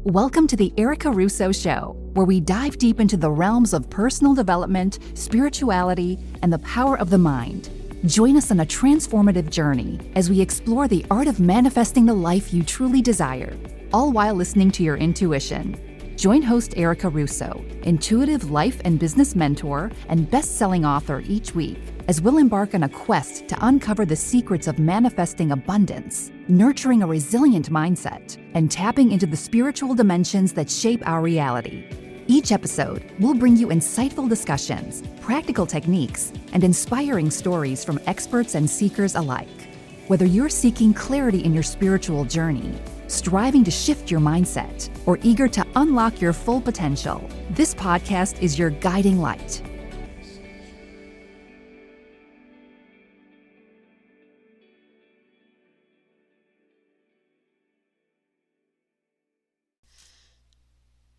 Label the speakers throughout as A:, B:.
A: Welcome to the Erica Russo Show, where we dive deep into the realms of personal development, spirituality, and the power of the mind. Join us on a transformative journey as we explore the art of manifesting the life you truly desire, all while listening to your intuition. Join host Erica Russo, intuitive life and business mentor and best-selling author each week, as we'll embark on a quest to uncover the secrets of manifesting abundance, nurturing a resilient mindset, and tapping into the spiritual dimensions that shape our reality. Each episode will bring you insightful discussions, practical techniques, and inspiring stories from experts and seekers alike. Whether you're seeking clarity in your spiritual journey, striving to shift your mindset, or eager to unlock your full potential, this podcast is your guiding light.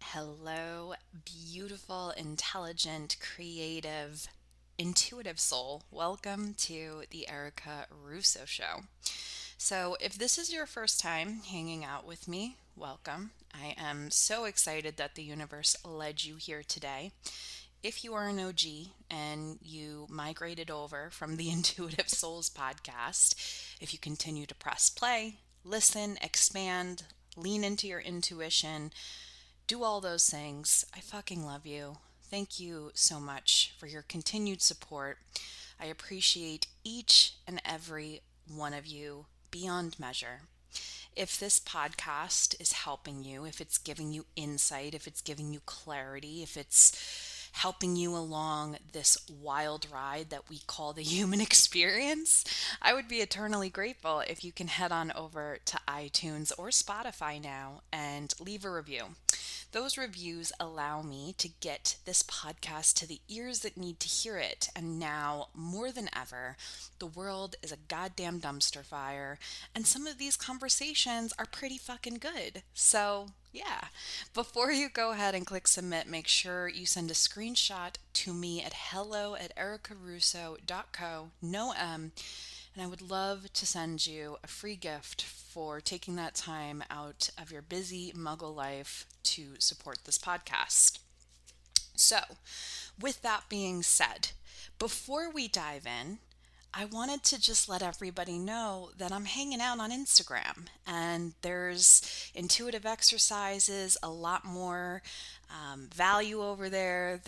B: Hello, beautiful, intelligent, creative, intuitive soul. Welcome to the Erica Russo Show. So, if this is your first time hanging out with me, welcome. I am so excited that the universe led you here today. If you are an OG and you migrated over from the Intuitive Souls podcast, if you continue to press play, listen, expand, lean into your intuition, do all those things, I fucking love you. Thank you so much for your continued support. I appreciate each and every one of you beyond measure. If this podcast is helping you, if it's giving you insight, if it's giving you clarity, if it's helping you along this wild ride that we call the human experience, I would be eternally grateful if you can head on over to iTunes or Spotify now and leave a review. Those reviews allow me to get this podcast to the ears that need to hear it. And now, more than ever, the world is a goddamn dumpster fire, and some of these conversations are pretty fucking good. So, yeah. Before you go ahead and click submit, make sure you send a screenshot to me at hello@ericarusso.co, no M, and I would love to send you a free gift for taking that time out of your busy muggle life to support this podcast. So, with that being said, before we dive in, I wanted to just let everybody know that I'm hanging out on Instagram, and there's intuitive exercises, a lot more value over there.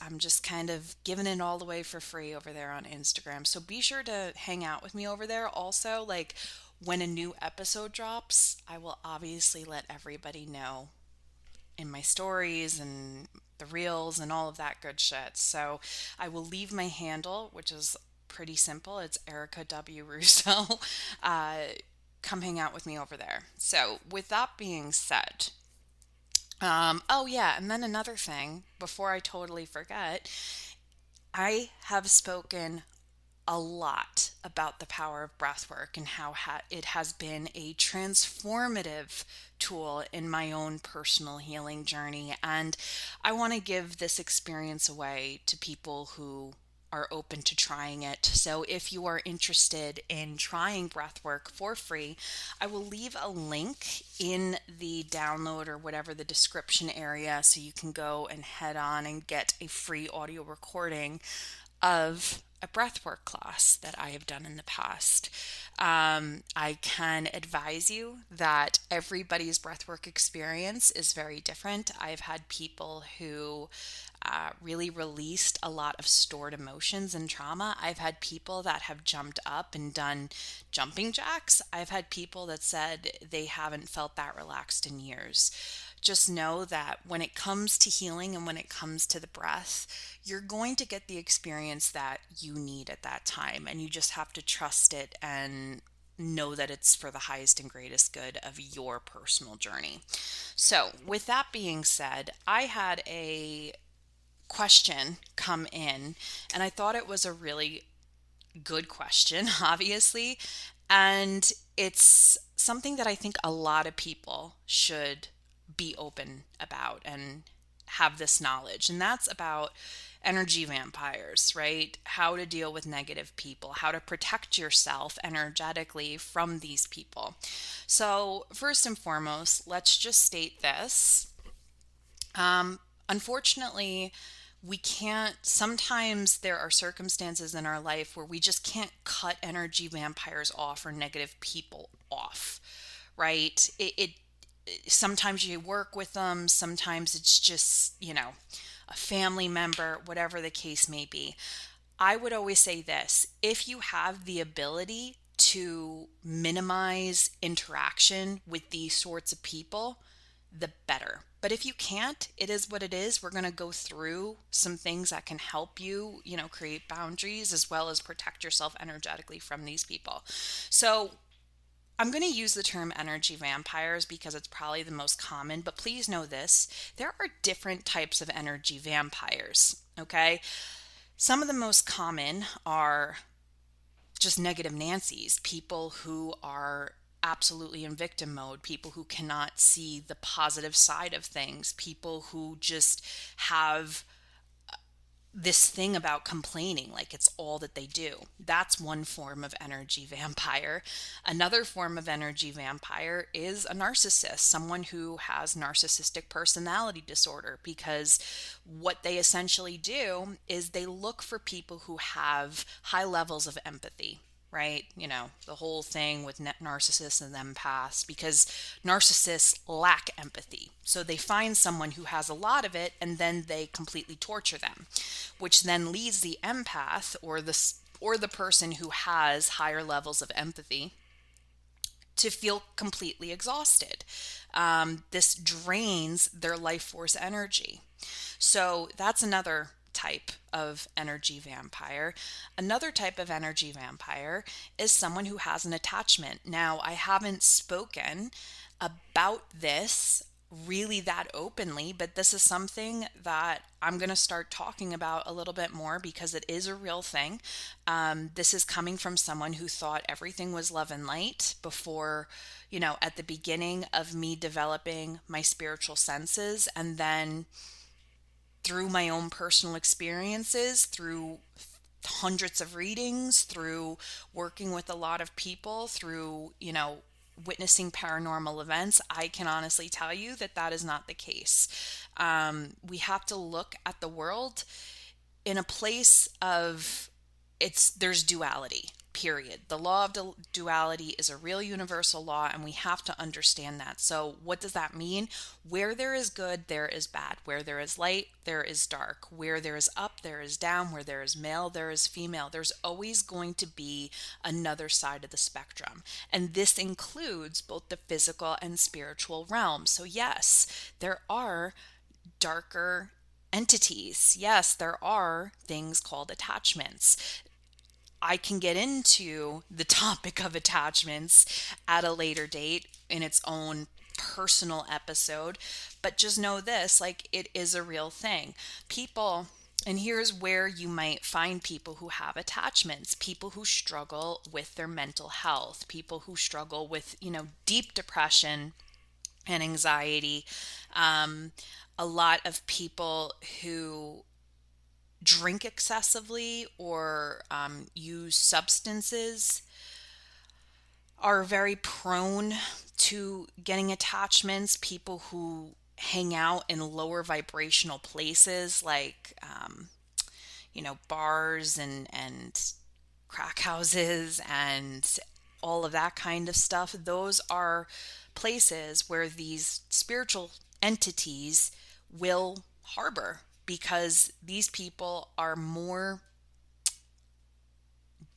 B: I'm just kind of giving it all away for free over there on Instagram. So be sure to hang out with me over there. Also, like when a new episode drops, I will obviously let everybody know in my stories and the reels and all of that good shit. So I will leave my handle, which is pretty simple. It's Erica W. Russo. Come hang out with me over there. So with that being said, oh yeah, and then another thing, before I totally forget, I have spoken a lot about the power of breathwork and how it has been a transformative tool in my own personal healing journey. And I want to give this experience away to people who are open to trying it. So if you are interested in trying breathwork for free, I will leave a link in the download or whatever the description area so you can go and head on and get a free audio recording of a breathwork class that I have done in the past. I can advise you that everybody's breathwork experience is very different. I've had people who really released a lot of stored emotions and trauma. I've had people that have jumped up and done jumping jacks. I've had people that said they haven't felt that relaxed in years. Just know that when it comes to healing and when it comes to the breath, you're going to get the experience that you need at that time. And you just have to trust it and know that it's for the highest and greatest good of your personal journey. So with that being said, I had a question come in, and I thought it was a really good question, obviously. And it's something that I think a lot of people should be open about and have this knowledge, and that's about energy vampires, right? How to deal with negative people, how to protect yourself energetically from these people. So, first and foremost, let's just state this. Unfortunately, we can't, sometimes there are circumstances in our life where we just can't cut energy vampires off or negative people off, right? Sometimes you work with them, sometimes it's just, a family member, whatever the case may be. I would always say this: if you have the ability to minimize interaction with these sorts of people, the better. But if you can't, it is what it is. We're going to go through some things that can help you, create boundaries as well as protect yourself energetically from these people. So, I'm going to use the term energy vampires because it's probably the most common, but please know this: there are different types of energy vampires, okay? Some of the most common are just negative Nancy's, people who are absolutely in victim mode, people who cannot see the positive side of things, people who just have this thing about complaining like it's all that they do. That's one form of energy vampire. Another form of energy vampire is a narcissist, someone who has narcissistic personality disorder, because what they essentially do is they look for people who have high levels of empathy, right? The whole thing with narcissists and empaths, because narcissists lack empathy. So they find someone who has a lot of it and then they completely torture them, which then leads the empath or the person who has higher levels of empathy to feel completely exhausted. This drains their life force energy. So that's another type of energy vampire. Another type of energy vampire is someone who has an attachment. Now, I haven't spoken about this really that openly, but this is something that I'm going to start talking about a little bit more because it is a real thing. This is coming from someone who thought everything was love and light before, at the beginning of me developing my spiritual senses, and then through my own personal experiences, through hundreds of readings, through working with a lot of people, through, witnessing paranormal events, I can honestly tell you that that is not the case. We have to look at the world in a place of there's duality, period. The law of duality is a real universal law, and we have to understand that. So what does that mean? Where there is good, there is bad. Where there is light, there is dark. Where there is up, there is down. Where there is male, there is female. There's always going to be another side of the spectrum. And this includes both the physical and spiritual realm. So yes, there are darker entities. Yes, there are things called attachments. I can get into the topic of attachments at a later date in its own personal episode, but just know this, like, it is a real thing. People, and here's where you might find people who have attachments: people who struggle with their mental health, people who struggle with, deep depression and anxiety. A lot of people who drink excessively or use substances are very prone to getting attachments. People who hang out in lower vibrational places like, bars and crack houses and all of that kind of stuff. Those are places where these spiritual entities will harbor, because these people are more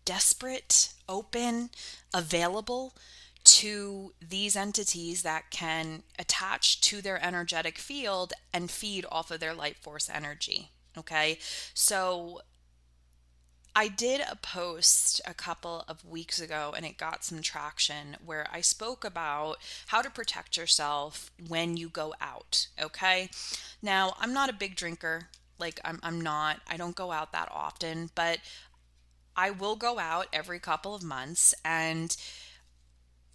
B: desperate, open, available to these entities that can attach to their energetic field and feed off of their light force energy. Okay, so I did a post a couple of weeks ago and it got some traction where I spoke about how to protect yourself when you go out. Okay. Now, I'm not a big drinker. Like, I don't go out that often, but I will go out every couple of months. And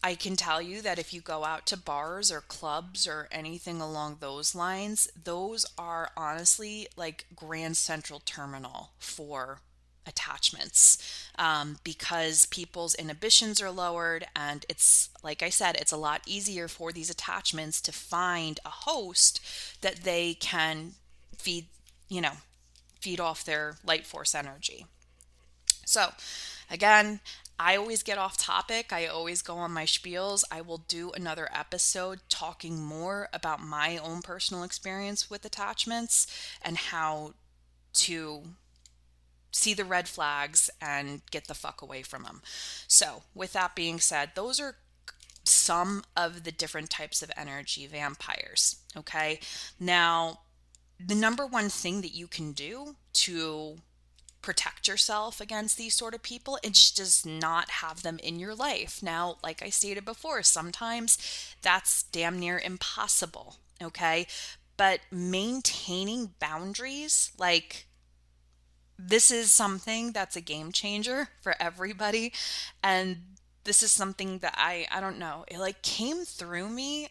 B: I can tell you that if you go out to bars or clubs or anything along those lines, those are honestly like Grand Central Terminal for attachments, because people's inhibitions are lowered, and it's like I said, it's a lot easier for these attachments to find a host that they can feed, you know, feed off their light force energy. So, again, I always get off topic. I always go on my spiels. I will do another episode talking more about my own personal experience with attachments and how to see the red flags and get the fuck away from them. So, with that being said, those are some of the different types of energy vampires. Okay. Now, the number one thing that you can do to protect yourself against these sort of people is just not have them in your life. Now, like I stated before, sometimes that's damn near impossible, okay? But maintaining boundaries, like, this is something that's a game changer for everybody. And this is something that I don't know, it like came through me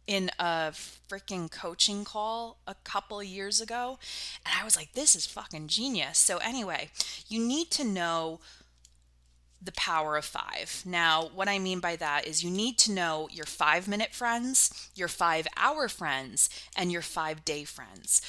B: in a freaking coaching call a couple years ago, and I was like, this is fucking genius. So anyway, you need to know the power of five. Now, what I mean by that is you need to know your 5-minute friends, your 5-hour friends, and your 5-day friends.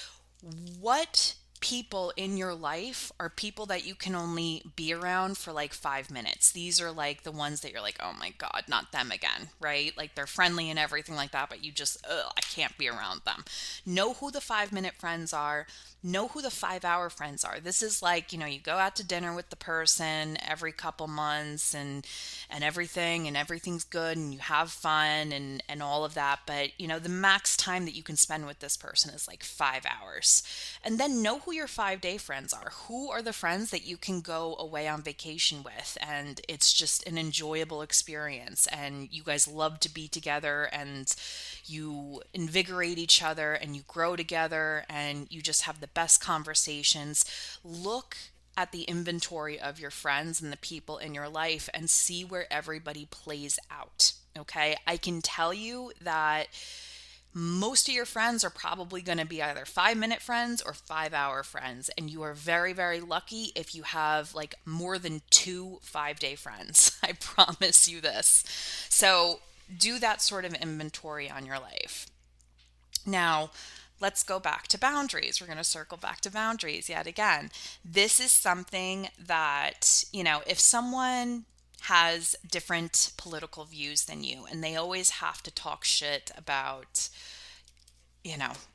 B: What people in your life are people that you can only be around for like 5 minutes? These are like the ones that you're like, oh my God, not them again, right? Like they're friendly and everything like that, but you just, I can't be around them. Know who the 5-minute friends are. Know who the 5-hour friends are. This is like, you go out to dinner with the person every couple months and everything's good and you have fun and all of that. But, the max time that you can spend with this person is like 5 hours. And then know who your 5-day friends are. Who are the friends that you can go away on vacation with? And it's just an enjoyable experience. And you guys love to be together and you invigorate each other and you grow together and you just have the best conversations. Look at the inventory of your friends and the people in your life and see where everybody plays out. Okay. I can tell you that most of your friends are probably going to be either 5-minute friends or 5-hour friends. And you are very, very lucky if you have like more than 2 5-day friends. I promise you this. So do that sort of inventory on your life. Now, let's go back to boundaries. We're going to circle back to boundaries yet again. This is something that, if someone has different political views than you and they always have to talk shit about,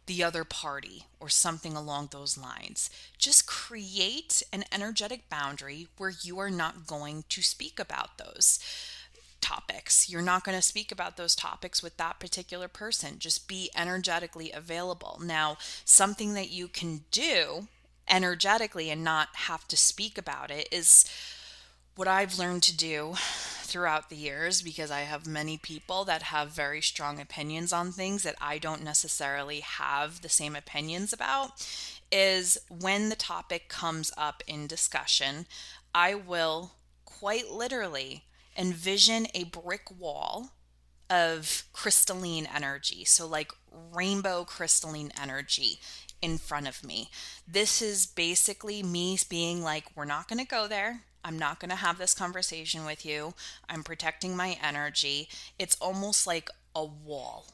B: the other party or something along those lines, just create an energetic boundary where you are not going to speak about those topics. You're not going to speak about those topics with that particular person. Just be energetically available. Now, something that you can do energetically and not have to speak about it is what I've learned to do throughout the years, because I have many people that have very strong opinions on things that I don't necessarily have the same opinions about, is when the topic comes up in discussion, I will quite literally envision a brick wall of crystalline energy. So like rainbow crystalline energy in front of me. This is basically me being like, we're not going to go there. I'm not going to have this conversation with you. I'm protecting my energy. It's almost like a wall.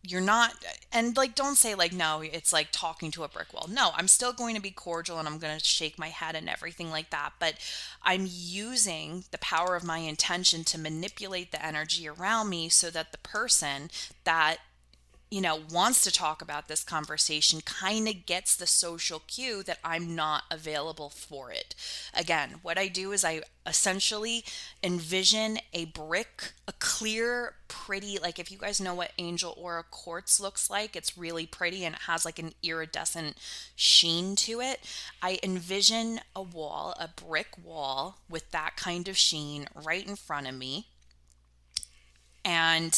B: You're not, and like, don't say like, no, it's like talking to a brick wall. No, I'm still going to be cordial and I'm going to shake my head and everything like that. But I'm using the power of my intention to manipulate the energy around me so that the person that wants to talk about this conversation kind of gets the social cue that I'm not available for it. Again, what I do is I essentially envision a brick, a clear, pretty, like if you guys know what angel aura quartz looks like, it's really pretty and it has like an iridescent sheen to it. I envision a wall, a brick wall with that kind of sheen right in front of me. And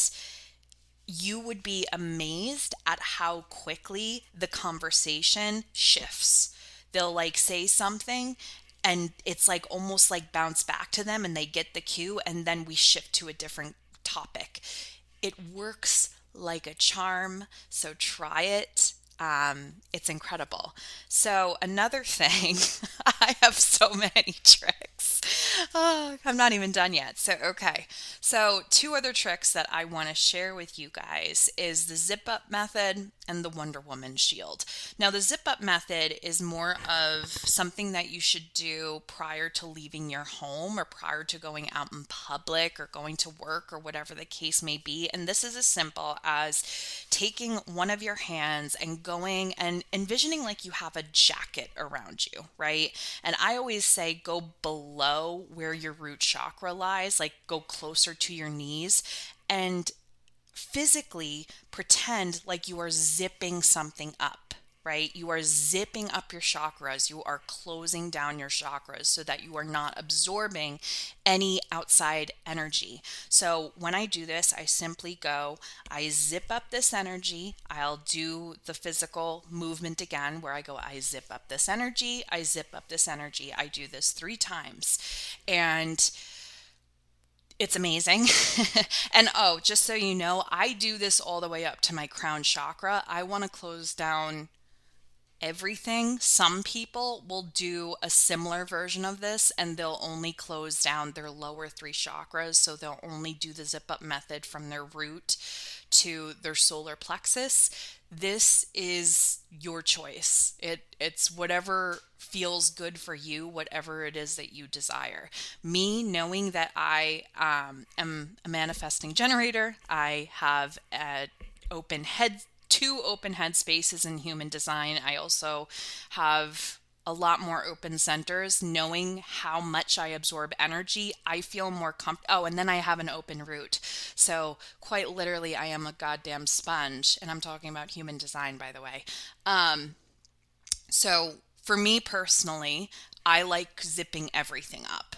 B: you would be amazed at how quickly the conversation shifts. They'll like say something and it's like almost like bounce back to them and they get the cue, and then we shift to a different topic. It works like a charm, so try it. It's incredible. So another thing, I have so many tricks. Oh, I'm not even done yet. So, okay. So two other tricks that I want to share with you guys is the zip up method and the Wonder Woman shield. Now, the zip up method is more of something that you should do prior to leaving your home or prior to going out in public or going to work or whatever the case may be. And this is as simple as taking one of your hands and going and envisioning like you have a jacket around you, right? And I always say go below where your root chakra lies, like go closer to your knees, and physically pretend like you are zipping something up, right? You are zipping up your chakras. You are closing down your chakras so that you are not absorbing any outside energy. So when I do this, I simply go, I zip up this energy. I'll do the physical movement again where I go, I zip up this energy. I zip up this energy. I do this 3 times. And it's amazing. And oh, just so you know, I do this all the way up to my crown chakra. I want to close down everything. Some people will do a similar version of this and they'll only close down their lower 3 chakras. So they'll only do the zip up method from their root to their solar plexus. This is your choice. It's whatever feels good for you, whatever it is that you desire. Me, knowing that I am a manifesting generator, I have a open head 2 open head spaces in human design. I also have a lot more open centers. Knowing how much I absorb energy, I feel more comfortable. Oh, and then I have an open root. So quite literally, I am a goddamn sponge. And I'm talking about human design, by the way. So for me personally, I like zipping everything up.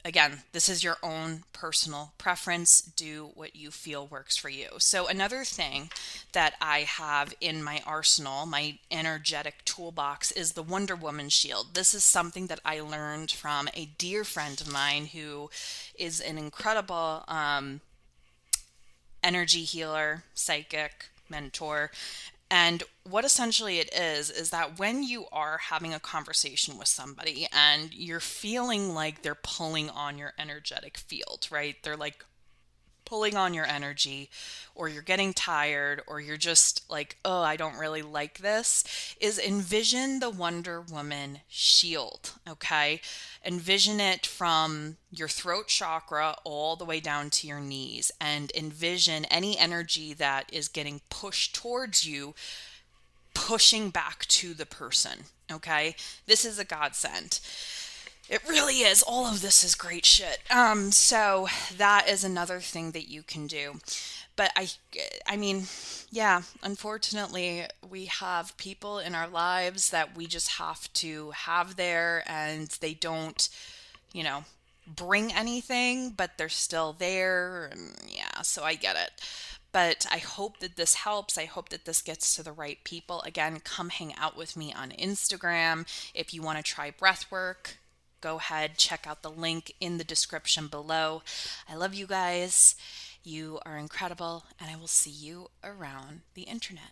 B: Again, this is your own personal preference. Do what you feel works for you. So another thing that I have in my arsenal, my energetic toolbox, is the Wonder Woman shield. This is something that I learned from a dear friend of mine who is an incredible energy healer, psychic, mentor. And what essentially it is that when you are having a conversation with somebody and you're feeling like they're pulling on your energetic field, right? They're like pulling on your energy, or you're getting tired, or you're just like, oh, I don't really like this, is envision the Wonder Woman shield, okay? Envision it from your throat chakra all the way down to your knees, and envision any energy that is getting pushed towards you pushing back to the person, okay? This is a godsend. It really is. All of this is great shit. So that is another thing that you can do. But I mean, yeah, unfortunately, we have people in our lives that we just have to have there, and they don't, you know, bring anything, but they're still there. And yeah, so I get it. But I hope that this helps. I hope that this gets to the right people. Again, come hang out with me on Instagram. If you want to try breathwork, go ahead, check out the link in the description below. I love you guys. You are incredible, and I will see you around the internet.